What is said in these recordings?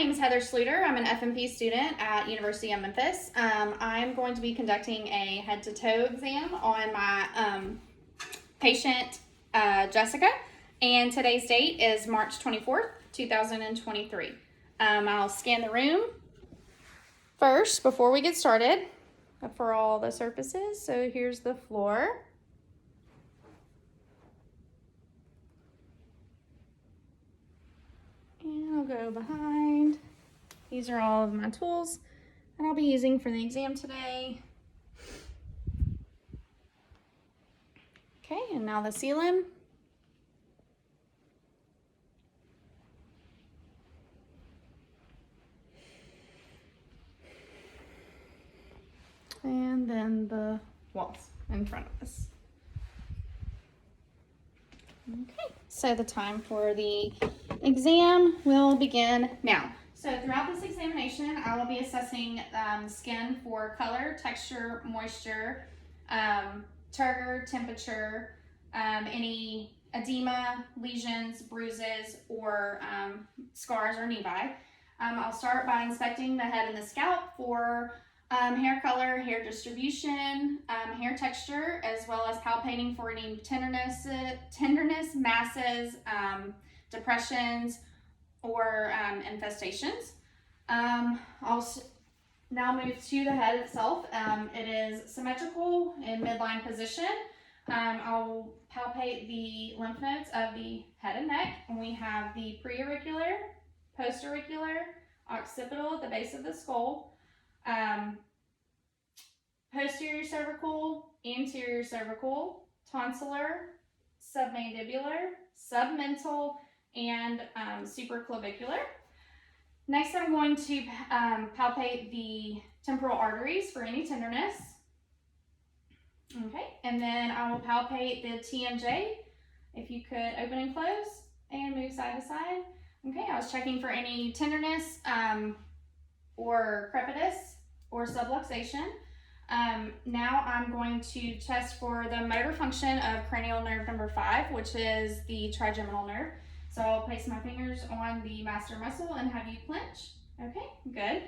name is Heather Sluter. I'm an FMP student at University of Memphis. I'm going to be conducting a head-to-toe exam on my patient, Jessica, and today's date is March 24th, 2023. I'll scan the room first before we get started for all the surfaces. So here's the floor. And I'll go behind. These are all of my tools that I'll be using for the exam today. Okay, and now the ceiling. And then the walls in front of us. Okay, so the time for the exam will begin now. So throughout this examination, I will be assessing skin for color, texture, moisture, turgor, temperature, any edema, lesions, bruises, or scars or nevi. I'll start by inspecting the head and the scalp for hair color, hair distribution, hair texture, as well as palpating for any tenderness, masses, depressions, or infestations. I'll now move to the head itself. It is symmetrical in midline position. I'll palpate the lymph nodes of the head and neck, and we have the preauricular, postauricular, occipital at the base of the skull, posterior cervical, anterior cervical, tonsillar, submandibular, submental, and supraclavicular. Next, I'm going to palpate the temporal arteries for any tenderness. Okay, and then I will palpate the TMJ. If you could open and close and move side to side. Okay, I was checking for any tenderness or crepitus or subluxation. Now I'm going to test for the motor function of cranial nerve number 5, which is the trigeminal nerve. So I'll place my fingers on the masseter muscle and have you clench. Okay, good.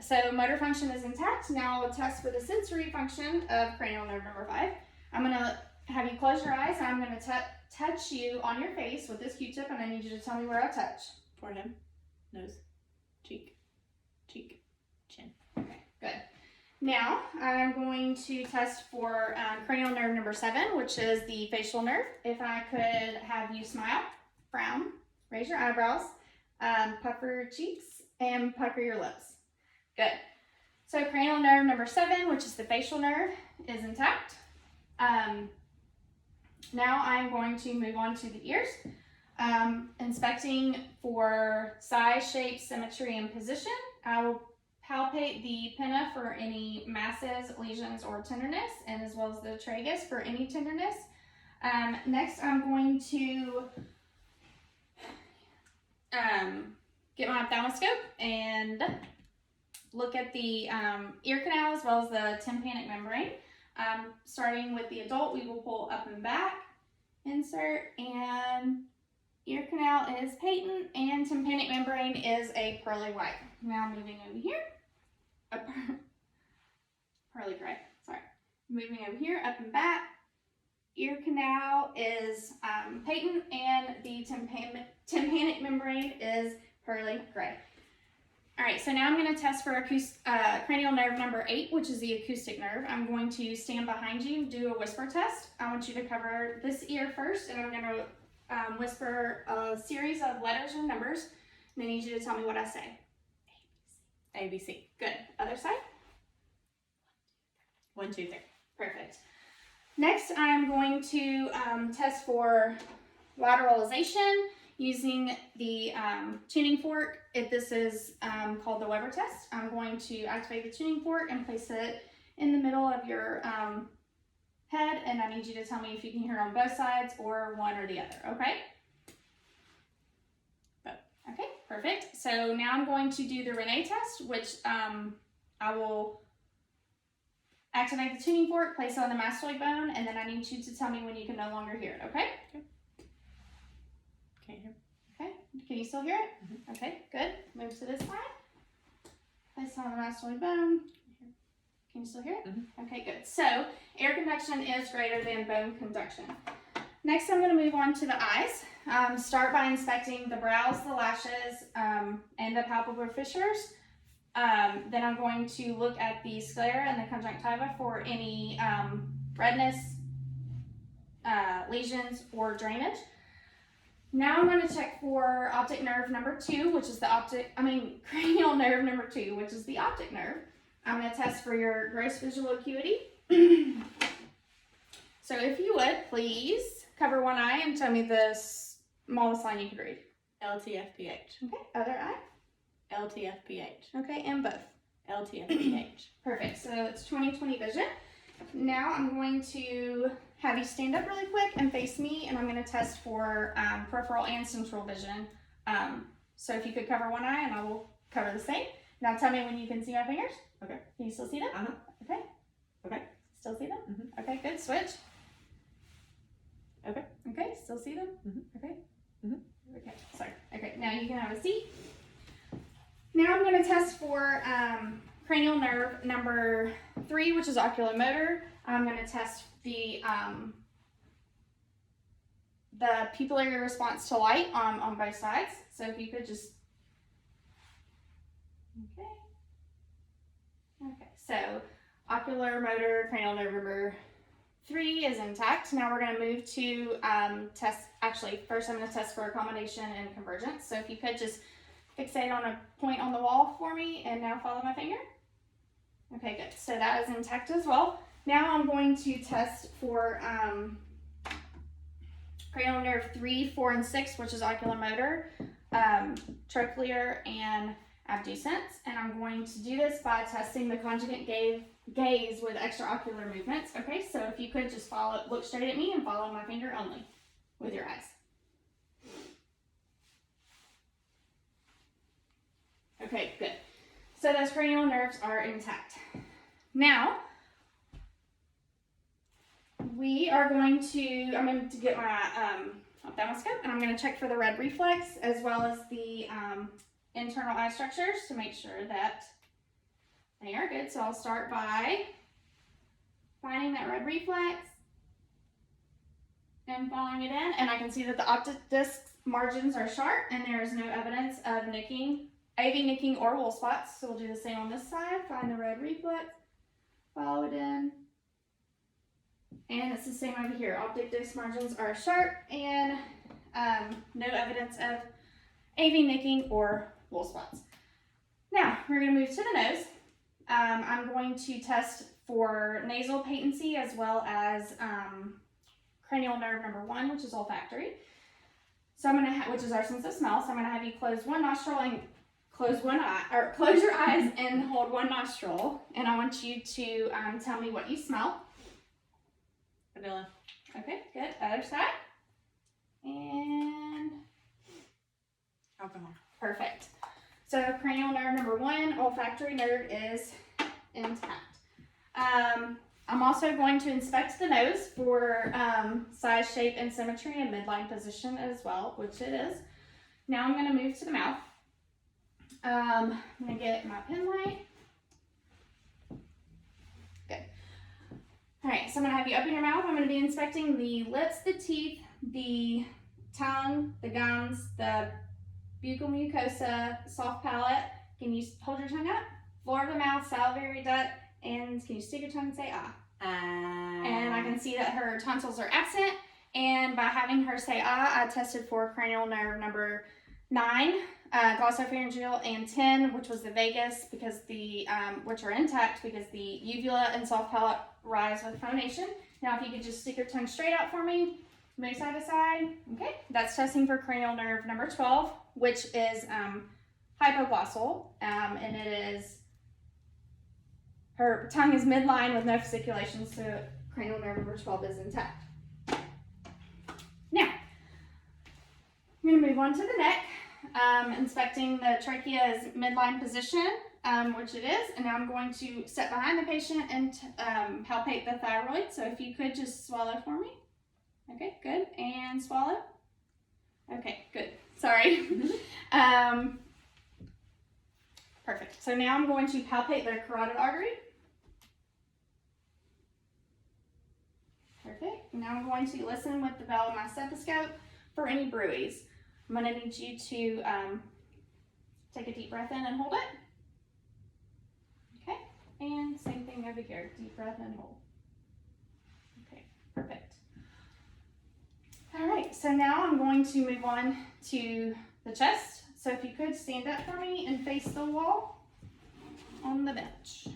So motor function is intact. Now I'll test for the sensory function of cranial nerve number 5. I'm going to have you close your eyes, and I'm going to touch you on your face with this Q-tip, and I need you to tell me where I touch. Forehead, nose, cheek, chin. Okay, good. Now I'm going to test for cranial nerve number 7, which is the facial nerve. If I could have you smile, frown, raise your eyebrows, pucker your cheeks, and pucker your lips. Good. So cranial nerve number 7, which is the facial nerve, is intact. Now I'm going to move on to the ears. Inspecting for size, shape, symmetry, and position. I will palpate the pinna for any masses, lesions, or tenderness, and as well as the tragus for any tenderness. Next, I'm going to get my ophthalmoscope and look at the ear canal as well as the tympanic membrane. Starting with the adult, we will pull up and back, insert, and ear canal is patent, and tympanic membrane is a pearly white. Now moving over here, pearly gray, sorry. Moving over here, up and back, ear canal is patent, and the tympanic membrane is pearly gray. All right, so now I'm going to test for cranial nerve number 8, which is the acoustic nerve. I'm going to stand behind you, do a whisper test. I want you to cover this ear first, and I'm going to whisper a series of letters or numbers, and I need you to tell me what I say. A, B, C. Good. Other side? 1, 2, 3. Perfect. Next, I'm going to test for lateralization using the tuning fork. If this is called the Weber test, I'm going to activate the tuning fork and place it in the middle of your head, and I need you to tell me if you can hear it on both sides or one or the other, okay? Okay, perfect. So now I'm going to do the Rene test, which I will activate the tuning fork, place it on the mastoid bone, and then I need you to tell me when you can no longer hear it, okay? Can't hear. Okay, Can you still hear it? Okay, good. Move to this side. Place on the mastoid bone. Can you still hear it? Okay, good. So air conduction is greater than bone conduction. Next, I'm going to move on to the eyes. Start by inspecting the brows, the lashes, and the palpebral fissures. Then I'm going to look at the sclera and the conjunctiva for any redness, lesions, or drainage. Now I'm going to check for optic nerve number 2, which is cranial nerve number 2, which is the optic nerve. I'm going to test for your gross visual acuity. So if you would, please cover one eye and tell me the smallest line you could read. LTFPH. Okay, other eye. LTFPH. Okay, and both. LTFPH. Perfect, so it's 20/20 vision. Now I'm going to have you stand up really quick and face me, and I'm going to test for peripheral and central vision. So if you could cover one eye, and I will cover the same. Now tell me when you can see my fingers. Okay. Can you still see them? Okay. Okay. Still see them? Okay, good. Switch. Okay. Okay, still see them? Okay. Okay, sorry. Okay, now you can have a seat. Now I'm going to test for cranial nerve number 3, which is oculomotor. I'm going to test the pupillary response to light on both sides. So if you could just, okay, so ocular motor cranial nerve number 3 is intact. Now we're going to move to first I'm going to test for accommodation and convergence. So if you could just fixate on a point on the wall for me and now follow my finger. Okay, good. So that is intact as well. Now I'm going to test for cranial nerve 3, 4, and 6, which is oculomotor, trochlear, and abducens. And I'm going to do this by testing the conjugate gaze with extraocular movements. Okay, so if you could just look straight at me and follow my finger only with your eyes. Okay, good. So those cranial nerves are intact. Now, I'm going to get my ophthalmoscope, and I'm going to check for the red reflex as well as the internal eye structures to make sure that they are good. So I'll start by finding that red reflex and following it in, and I can see that the optic disc margins are sharp and there is no evidence of nicking, AV nicking, or wool spots. So we'll do the same on this side. Find the red reflex, follow it in, and it's the same over here. Optic disc margins are sharp and no evidence of AV nicking or wool spots. Now we're going to move to the nose. I'm going to test for nasal patency as well as cranial nerve number 1, which is olfactory. So I'm going to which is our sense of smell. So I'm going to have you close one nostril and close your eyes and hold one nostril. And I want you to tell me what you smell. Vanilla. Okay, good. Other side. And Alcohol. perfect. So cranial nerve number 1, olfactory nerve is intact. I'm also going to inspect the nose for size, shape, and symmetry and midline position as well, which it is. Now I'm going to move to the mouth. I'm going to get my pen light. Good. All right, so I'm going to have you open your mouth. I'm going to be inspecting the lips, the teeth, the tongue, the gums, the buccal mucosa, soft palate. Can you hold your tongue up? Floor of the mouth, salivary duct, and can you stick your tongue and say ah? And I can see that her tonsils are absent. And by having her say ah, I tested for cranial nerve number 9, glossopharyngeal, and 10, which was the vagus, because which are intact because the uvula and soft palate rise with phonation. Now, if you could just stick your tongue straight out for me, move side to side. Okay, that's testing for cranial nerve number 12, which is hypoglossal, and it is, her tongue is midline with no fasciculation, so cranial nerve number 12 is intact. Now, I'm going to move on to the neck, inspecting the trachea's midline position, which it is, and now I'm going to step behind the patient and palpate the thyroid. So if you could just swallow for me. Okay, good, and swallow. Okay, good. Sorry. Perfect. So now I'm going to palpate their carotid artery. Perfect. Now I'm going to listen with the bell of my stethoscope for any bruits. I'm going to need you to take a deep breath in and hold it. Okay. And same thing over here. Deep breath and hold. Okay, perfect. All right, so now I'm going to move on to the chest. So if you could stand up for me and face the wall on the bench.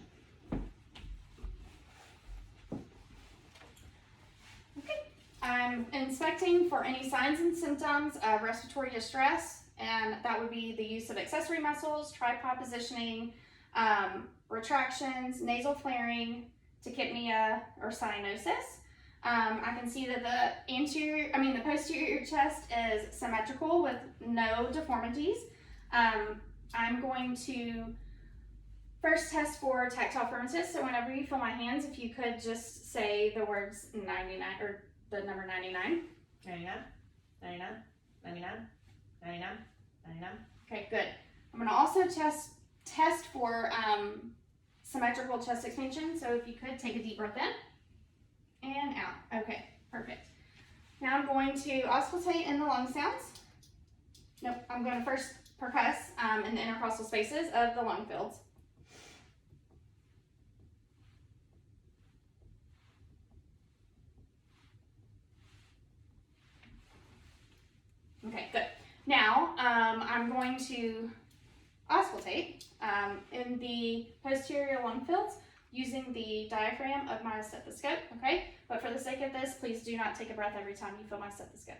Okay, I'm inspecting for any signs and symptoms of respiratory distress, and that would be the use of accessory muscles, tripod positioning, retractions, nasal flaring, tachypnea, or cyanosis. I can see that the posterior chest is symmetrical with no deformities. I'm going to first test for tactile firmness. So whenever you feel my hands, if you could just say the words 99 or the number 99. 99, 99, 99, 99, 99. Okay, good. I'm going to also test for symmetrical chest expansion. So if you could take a deep breath in. And out. Okay, perfect. Now I'm going to auscultate in the lung sounds. Nope, I'm going to first percuss in the intercostal spaces of the lung fields. Okay, good. Now I'm going to auscultate in the posterior lung fields using the diaphragm of my stethoscope, okay? But for the sake of this, please do not take a breath every time you feel my stethoscope.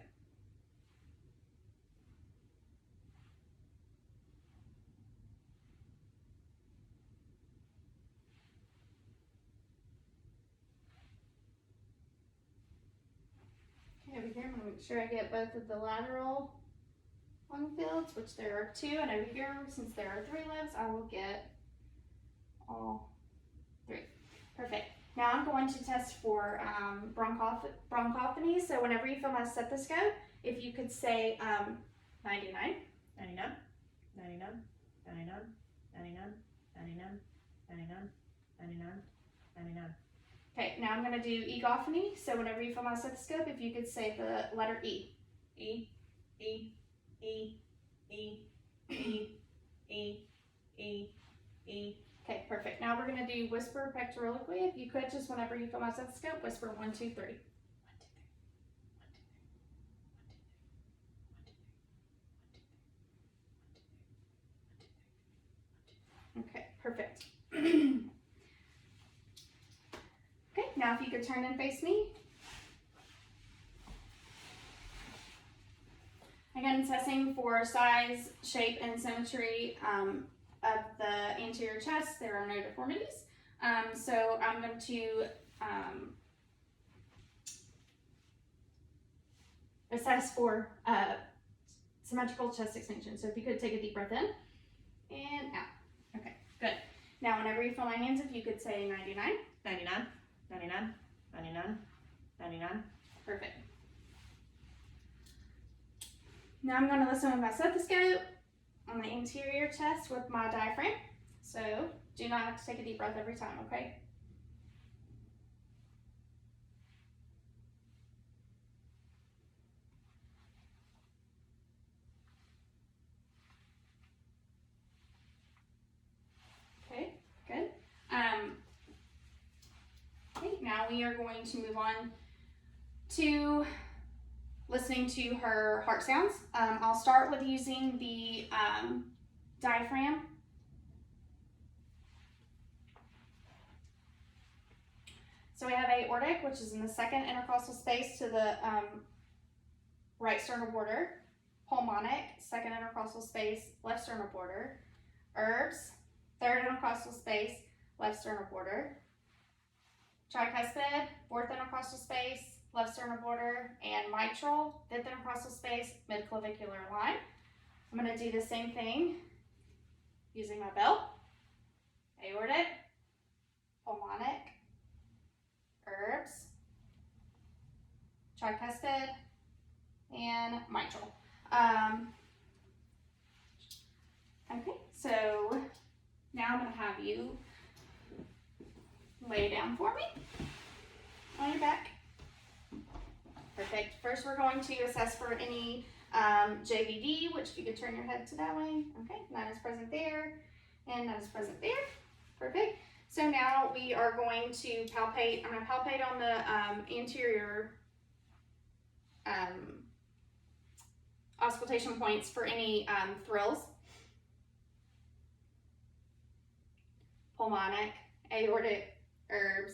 Okay, over here, I'm gonna make sure I get both of the lateral lung fields, which there are 2, and over here, since there are 3 lobes, I will get all 3. Perfect. Now I'm going to test for bronchophony. So whenever you feel my stethoscope, if you could say 99, 99, 99, 99, 99, 99, 99, 99, 99. Okay, now I'm going to do egophony. So whenever you feel my stethoscope, if you could say the letter E. E, E, E, E, E, E, E, E. Okay, perfect. Now we're going to do whisper pectoraliquy. If you could, just whenever you feel my stethoscope, whisper 1, 2, 3. Okay, perfect. Okay, now if you could turn and face me. Again, assessing for size, shape, and symmetry of the anterior chest. There are no deformities. So I'm going to assess for symmetrical chest extension. So if you could take a deep breath in and out. Okay, good. Now whenever you feel my hands, if you could say 99. 99, 99, 99, 99. Perfect. Now I'm going to listen with my stethoscope on the anterior chest with my diaphragm. So do not have to take a deep breath every time, okay? Okay, good. Okay, now we are going to move on to listening to her heart sounds. I'll start with using the diaphragm. So we have aortic, which is in the second intercostal space to the right sternal border. Pulmonic, second intercostal space, left sternal border. Herbs, third intercostal space, left sternal border. Tricuspid, fourth intercostal space, left sternal border, and mitral, fifth intercostal space, midclavicular line. I'm going to do the same thing using my bell. Aortic, pulmonic, herbs, tricuspid, and mitral. Okay, so now I'm going to have you lay down for me on your back. Perfect. First, we're going to assess for any JVD, which you could turn your head to that way. Okay, none is present there, and none is present there. Perfect. So now we are going to palpate. I'm going to palpate on the anterior auscultation points for any thrills, pulmonic, aortic, herbs,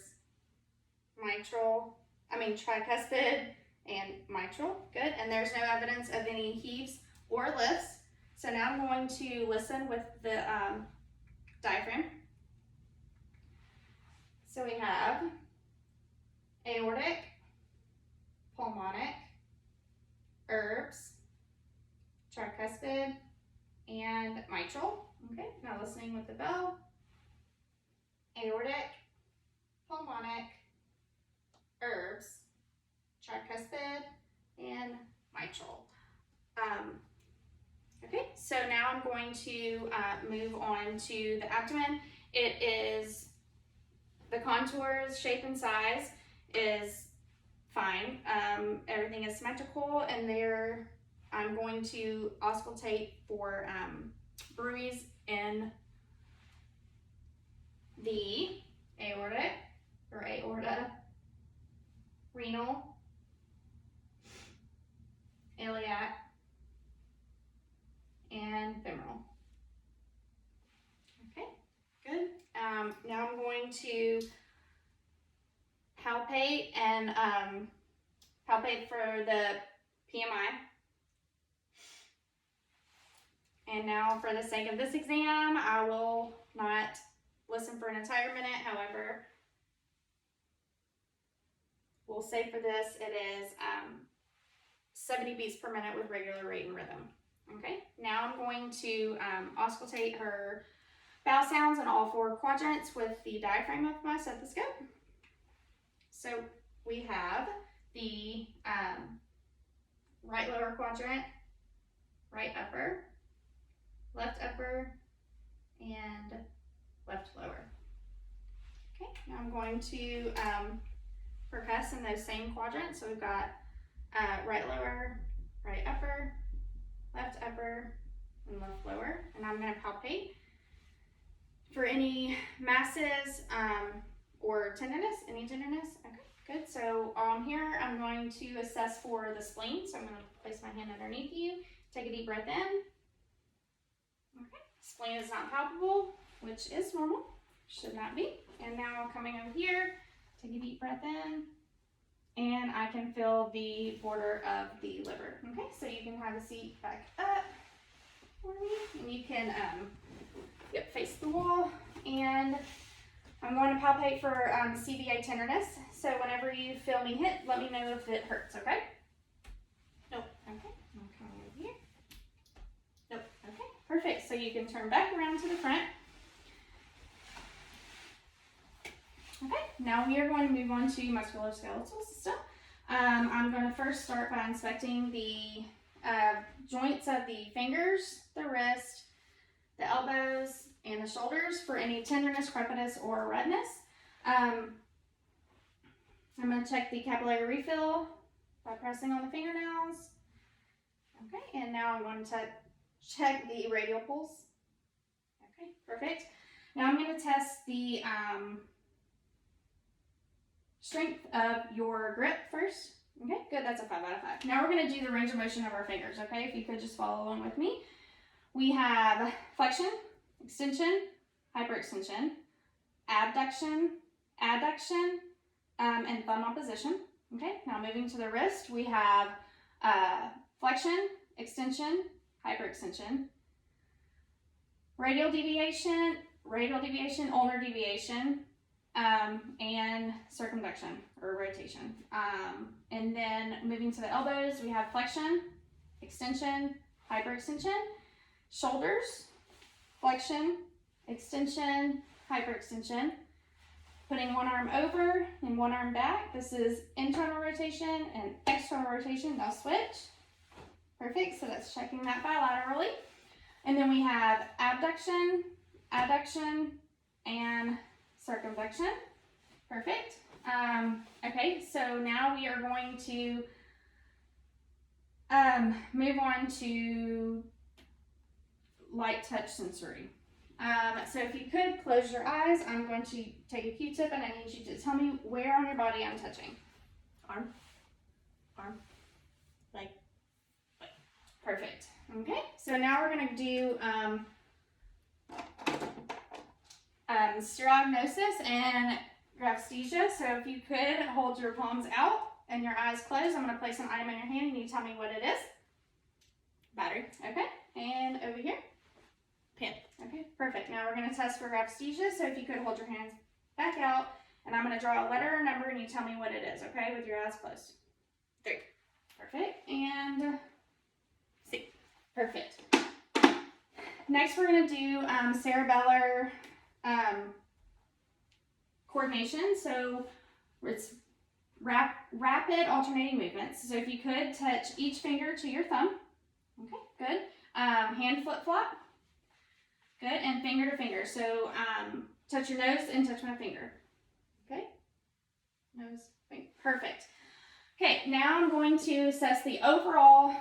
tricuspid, and mitral. Good. And there's no evidence of any heaves or lifts. So now I'm going to listen with the diaphragm. So we have aortic, pulmonic, herbs, tricuspid, and mitral. Okay, now listening with the bell. Aortic, pulmonic, herbs, tricuspid, and mitral. Okay, so now I'm going to move on to the abdomen. It is, the contours, shape, and size is fine. Everything is symmetrical, and there I'm going to auscultate for bruise in the aortic or aorta, renal, iliac, and femoral. Okay, good. Now I'm going to palpate and palpate for the PMI. And now for the sake of this exam, I will not listen for an entire minute. However, we'll say for this, it is 70 beats per minute with regular rate and rhythm. Okay, now I'm going to auscultate her bowel sounds in all 4 quadrants with the diaphragm of my stethoscope. So we have the right lower quadrant, right upper, left upper, and left lower. Okay, now I'm going to percuss in those same quadrants. So we've got right lower, right upper, left upper, and left lower. And I'm going to palpate for any masses or tenderness, any tenderness. Okay, good. So here I'm going to assess for the spleen. So I'm going to place my hand underneath you. Take a deep breath in. Okay, spleen is not palpable, which is normal. Should not be. And now coming over here, take a deep breath in. And I can feel the border of the liver. Okay, so you can have a seat back up for me. And you can face the wall. And I'm going to palpate for CVA tenderness. So whenever you feel me hit, let me know if it hurts, okay? Nope. Okay, I'm coming over here. Nope. Okay, perfect. So you can turn back around to the front. Okay, now we are going to move on to musculoskeletal system. I'm going to first start by inspecting the joints of the fingers, the wrist, the elbows, and the shoulders for any tenderness, crepitus, or redness. I'm going to check the capillary refill by pressing on the fingernails. Okay, and now I'm going to check the radial pulse. Okay, perfect. Now I'm going to test the strength of your grip first. Okay, good, that's a 5 out of 5. Now we're going to do the range of motion of our fingers, okay? If you could just follow along with me. We have flexion, extension, hyperextension, abduction, adduction, and thumb opposition. Okay, now moving to the wrist, we have flexion, extension, hyperextension, radial deviation, ulnar deviation, and circumduction or rotation. And then moving to the elbows, we have flexion, extension, hyperextension, shoulders, flexion, extension, hyperextension, putting one arm over and one arm back. This is internal rotation and external rotation. Now switch. Perfect. So that's checking that bilaterally. And then we have abduction, adduction, and circumduction. Perfect. Okay, so now we are going to move on to light touch sensory. So if you could close your eyes, I'm going to take a Q-tip and I need you to tell me where on your body I'm touching. Arm, leg. Perfect. Okay, so now we're going to do stereognosis and graphesthesia. So if you could hold your palms out and your eyes closed, I'm going to place an item in your hand and you tell me what it is. Battery. Okay, and over here. Pen. Okay, perfect. Now we're going to test for graphesthesia. So if you could hold your hands back out, and I'm going to draw a letter or number and you tell me what it is, okay, with your eyes closed. 3. Perfect. And C. Perfect. Next, we're going to do cerebellar coordination. So it's rapid alternating movements. So if you could touch each finger to your thumb. Okay, good. Hand flip-flop. Good. And finger to finger. So touch your nose and touch my finger. Okay. Nose, finger. Perfect. Okay, now I'm going to assess the overall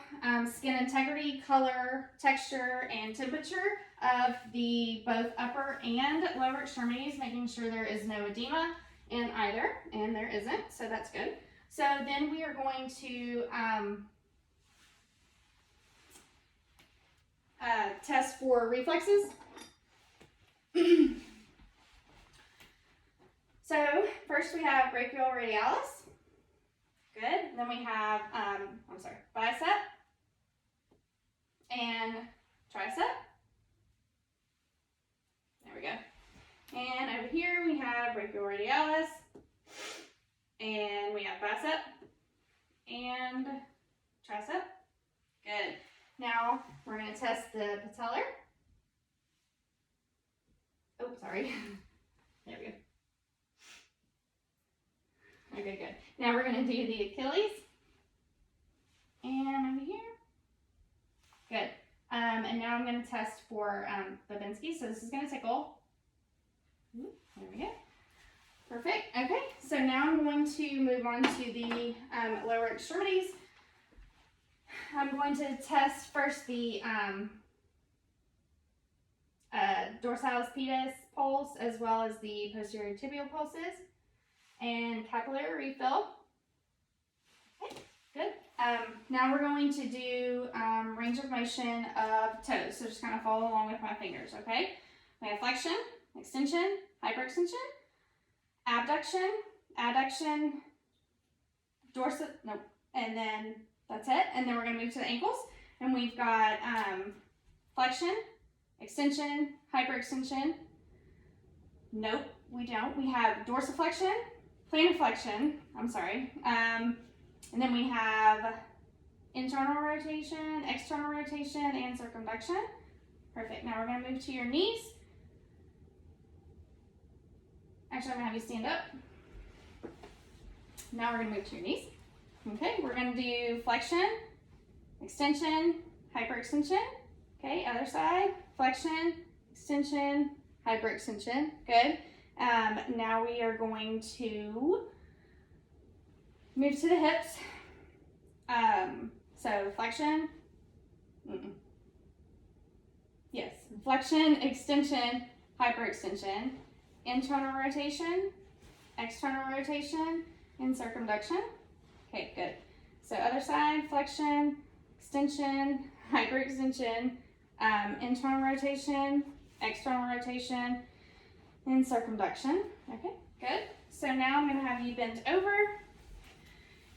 skin integrity, color, texture, and temperature of the both upper and lower extremities, making sure there is no edema in either, and there isn't, so that's good. So then we are going to test for reflexes. So first we have brachioradialis. Good. Then we have, bicep and tricep. There we go. And over here we have brachioradialis, and we have bicep and tricep. Good. Now we're going to test the patellar. Oh, sorry. There we go. Okay, good. Now we're going to do the Achilles. And over here. Good. And now I'm going to test for Babinski. So this is going to tickle. There we go. Perfect. Okay, so now I'm going to move on to the lower extremities. I'm going to test first the dorsalis pedis pulse as well as the posterior tibial pulses and capillary refill. Okay, good. Now we're going to do range of motion of toes. So just kind of follow along with my fingers, okay? We have flexion, extension, hyperextension, abduction, adduction, and then that's it. And then we're going to move to the ankles. And we've got flexion, extension, hyperextension. Nope, we don't. We have dorsiflexion, plantarflexion, and then we have internal rotation, external rotation, and circumduction. Perfect. Now we're going to move to your knees. Actually, I'm going to have you stand up. Now we're going to move to your knees. Okay, we're going to do flexion, extension, hyperextension. Okay, other side, flexion, extension, hyperextension. Good. Now we are going to move to the hips. So flexion. Yes, flexion, extension, hyperextension, internal rotation, external rotation, and circumduction. Okay, good. So other side, flexion, extension, hyperextension, internal rotation, external rotation, and circumduction. Okay, good. So now I'm going to have you bend over.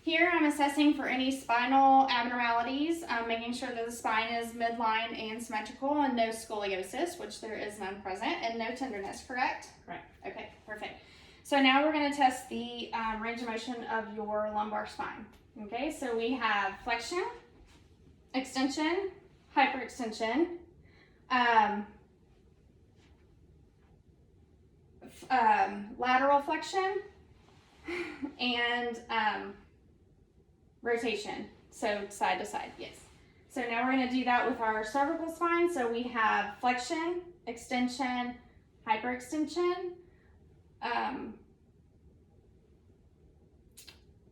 Here I'm assessing for any spinal abnormalities, making sure that the spine is midline and symmetrical and no scoliosis, which there is none present, and no tenderness, correct? Correct. Okay, perfect. So now we're going to test the range of motion of your lumbar spine. Okay, so we have flexion, extension, hyperextension, lateral flexion, and rotation, so side to side, yes. So now we're going to do that with our cervical spine. So we have flexion, extension, hyperextension,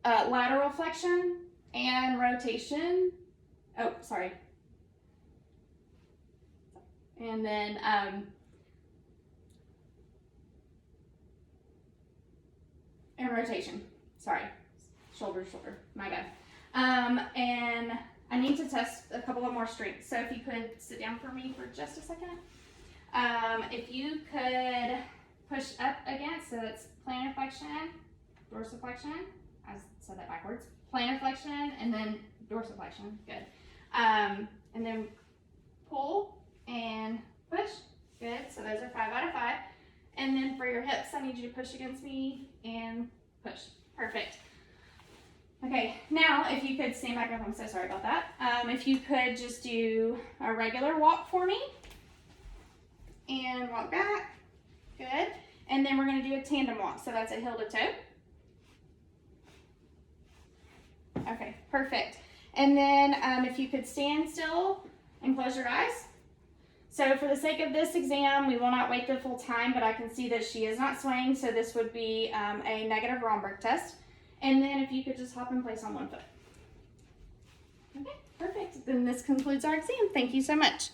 lateral flexion, and rotation. Oh, sorry. And then and rotation. Sorry, shoulder, my bad. And I need to test a couple of more strengths. So if you could sit down for me for just a second. If you could push up again, so it's plantar flexion, dorsiflexion. I said that backwards. Plantar flexion and then dorsiflexion. Good. And then pull and push. Good. So those are 5 out of 5. And then for your hips, I need you to push against me and push. Perfect. Okay, now if you could stand back up, I'm so sorry about that. If you could just do a regular walk for me and walk back. Good. And then we're going to do a tandem walk. So that's a heel to toe. Okay, perfect. And then if you could stand still and close your eyes. So for the sake of this exam, we will not wait the full time, but I can see that she is not swaying, so this would be a negative Romberg test. And then if you could just hop in place on one foot. Okay, perfect. Then this concludes our exam. Thank you so much.